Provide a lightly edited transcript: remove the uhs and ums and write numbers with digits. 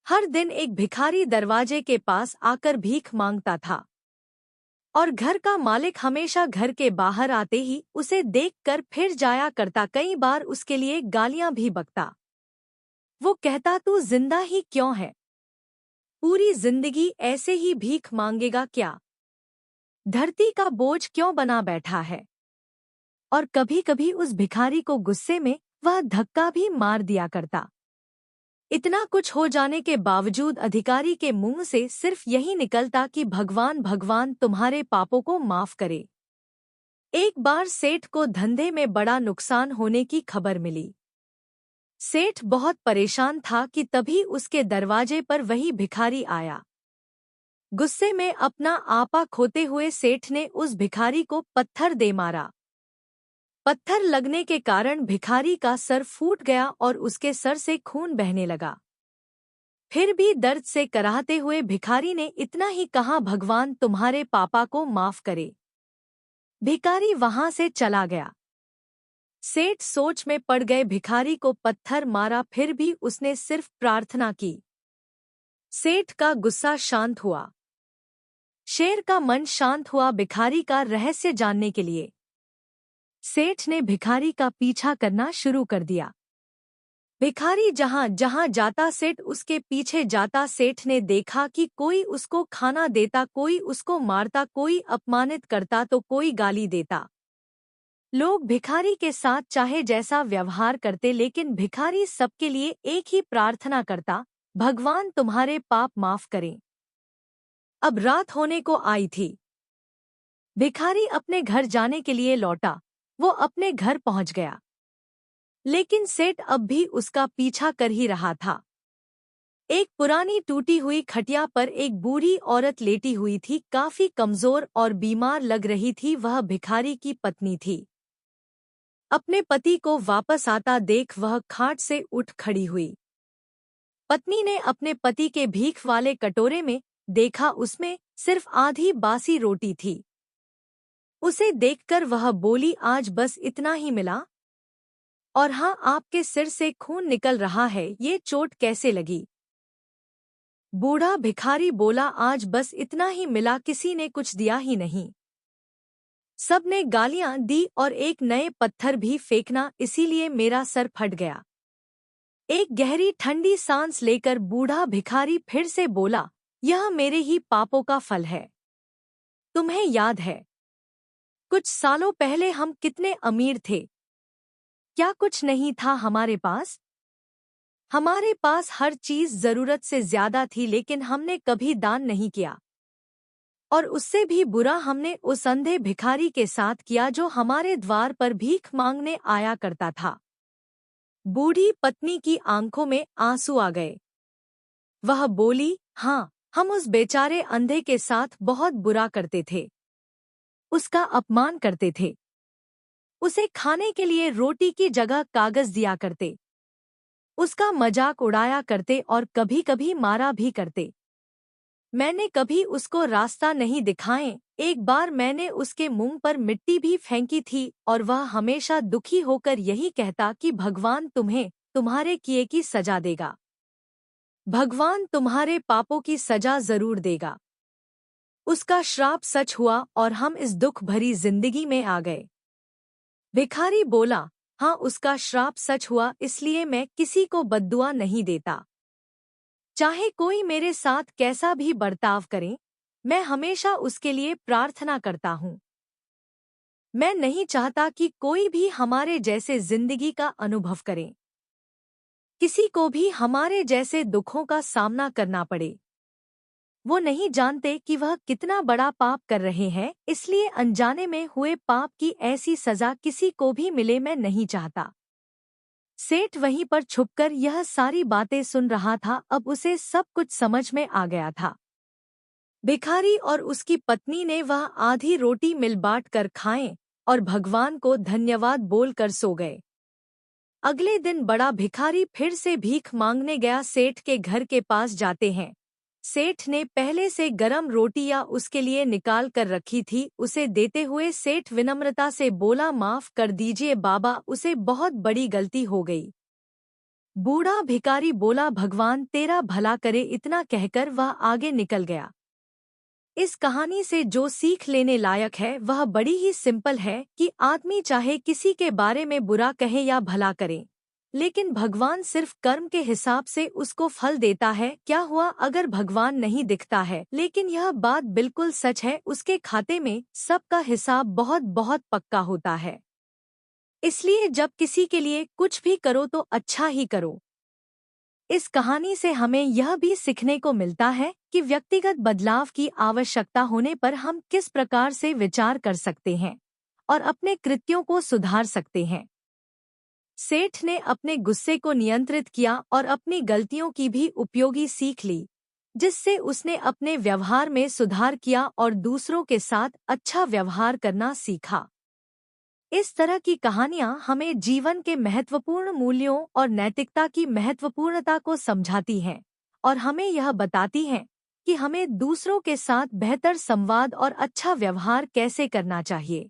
हर दिन एक भिखारी दरवाजे के पास आकर भीख मांगता था और घर का मालिक हमेशा घर के बाहर आते ही उसे देखकर फिर जाया करता। कई बार उसके लिए गालियां भी बकता। वो कहता, तू जिंदा ही क्यों है? पूरी जिंदगी ऐसे ही भीख मांगेगा क्या? धरती का बोझ क्यों बना बैठा है? और कभी कभी उस भिखारी को गुस्से में वह धक्का भी मार दिया करता। इतना कुछ हो जाने के बावजूद अधिकारी के मुंह से सिर्फ यही निकलता कि भगवान भगवान तुम्हारे पापों को माफ करे। एक बार सेठ को धंधे में बड़ा नुकसान होने की खबर मिली। सेठ बहुत परेशान था कि तभी उसके दरवाजे पर वही भिखारी आया। गुस्से में अपना आपा खोते हुए सेठ ने उस भिखारी को पत्थर दे मारा। पत्थर लगने के कारण भिखारी का सर फूट गया और उसके सर से खून बहने लगा। फिर भी दर्द से कराहते हुए भिखारी ने इतना ही कहा, भगवान तुम्हारे पापा को माफ करे। भिखारी वहां से चला गया। सेठ सोच में पड़ गए। भिखारी को पत्थर मारा, फिर भी उसने सिर्फ प्रार्थना की। सेठ का गुस्सा शांत हुआ। शेर का मन शांत हुआ भिखारी का रहस्य जानने के लिए। सेठ ने भिखारी का पीछा करना शुरू कर दिया। भिखारी जहां जहां जाता सेठ उसके पीछे जाता। सेठ ने देखा कि कोई उसको खाना देता, कोई उसको मारता, कोई अपमानित करता तो कोई गाली देता। लोग भिखारी के साथ चाहे जैसा व्यवहार करते, लेकिन भिखारी सबके लिए एक ही प्रार्थना करता, भगवान तुम्हारे पाप माफ करें। अब रात होने को आई थी। भिखारी अपने घर जाने के लिए लौटा। वो अपने घर पहुंच गया, लेकिन सेठ अब भी उसका पीछा कर ही रहा था। एक पुरानी टूटी हुई खटिया पर एक बूढ़ी औरत लेटी हुई थी, काफी कमजोर और बीमार लग रही थी। वह भिखारी की पत्नी थी। अपने पति को वापस आता देख वह खाट से उठ खड़ी हुई। पत्नी ने अपने पति के भीख वाले कटोरे में देखा, उसमें सिर्फ आधी बासी रोटी थी। उसे देखकर वह बोली, आज बस इतना ही मिला? और हाँ, आपके सिर से खून निकल रहा है, ये चोट कैसे लगी? बूढ़ा भिखारी बोला, आज बस इतना ही मिला, किसी ने कुछ दिया ही नहीं। सबने गालियां दी और एक नए पत्थर भी फेंकना, इसीलिए मेरा सर फट गया। एक गहरी ठंडी सांस लेकर बूढ़ा भिखारी फिर से बोला, यह मेरे ही पापों का फल है। तुम्हें याद है, कुछ सालों पहले हम कितने अमीर थे? क्या कुछ नहीं था हमारे पास? हमारे पास हर चीज जरूरत से ज्यादा थी, लेकिन हमने कभी दान नहीं किया। और उससे भी बुरा हमने उस अंधे भिखारी के साथ किया जो हमारे द्वार पर भीख मांगने आया करता था। बूढ़ी पत्नी की आंखों में आंसू आ गए। वह बोली, हाँ, हम उस बेचारे अंधे के साथ बहुत बुरा करते थे। उसका अपमान करते थे। उसे खाने के लिए रोटी की जगह कागज दिया करते। उसका मजाक उड़ाया करते और कभी कभी मारा भी करते। मैंने कभी उसको रास्ता नहीं दिखाए। एक बार मैंने उसके मुंह पर मिट्टी भी फेंकी थी और वह हमेशा दुखी होकर यही कहता कि भगवान तुम्हें तुम्हारे किए की सजा देगा। भगवान तुम्हारे पापों की सजा जरूर देगा। उसका श्राप सच हुआ और हम इस दुख भरी जिंदगी में आ गए। भिखारी बोला, हाँ, उसका श्राप सच हुआ, इसलिए मैं किसी को बद्दुआ नहीं देता। चाहे कोई मेरे साथ कैसा भी बर्ताव करे, मैं हमेशा उसके लिए प्रार्थना करता हूँ। मैं नहीं चाहता कि कोई भी हमारे जैसे जिंदगी का अनुभव करे, किसी को भी हमारे जैसे दुखों का सामना करना पड़े। वो नहीं जानते कि वह कितना बड़ा पाप कर रहे हैं, इसलिए अनजाने में हुए पाप की ऐसी सजा किसी को भी मिले, मैं नहीं चाहता। सेठ वहीं पर छुपकर यह सारी बातें सुन रहा था। अब उसे सब कुछ समझ में आ गया था। भिखारी और उसकी पत्नी ने वह आधी रोटी मिल बांट कर खाएं और भगवान को धन्यवाद बोलकर सो गए। अगले दिन बड़ा भिखारी फिर से भीख मांगने गया। सेठ के घर के पास जाते हैं। सेठ ने पहले से गरम रोटियां उसके लिए निकाल कर रखी थी। उसे देते हुए सेठ विनम्रता से बोला, माफ कर दीजिए बाबा, उसे बहुत बड़ी गलती हो गई। बूढ़ा भिखारी बोला, भगवान तेरा भला करे। इतना कहकर वह आगे निकल गया। इस कहानी से जो सीख लेने लायक है वह बड़ी ही सिंपल है कि आदमी चाहे किसी के बारे में बुरा कहे या भला करे, लेकिन भगवान सिर्फ कर्म के हिसाब से उसको फल देता है। क्या हुआ अगर भगवान नहीं दिखता है, लेकिन यह बात बिल्कुल सच है, उसके खाते में सबका हिसाब बहुत बहुत पक्का होता है। इसलिए जब किसी के लिए कुछ भी करो तो अच्छा ही करो। इस कहानी से हमें यह भी सीखने को मिलता है कि व्यक्तिगत बदलाव की आवश्यकता होने पर हम किस प्रकार से विचार कर सकते हैं और अपने कृत्यों को सुधार सकते हैं। सेठ ने अपने गुस्से को नियंत्रित किया और अपनी गलतियों की भी उपयोगी सीख ली, जिससे उसने अपने व्यवहार में सुधार किया और दूसरों के साथ अच्छा व्यवहार करना सीखा। इस तरह की कहानियां हमें जीवन के महत्वपूर्ण मूल्यों और नैतिकता की महत्वपूर्णता को समझाती हैं और हमें यह बताती हैं कि हमें दूसरों के साथ बेहतर संवाद और अच्छा व्यवहार कैसे करना चाहिए।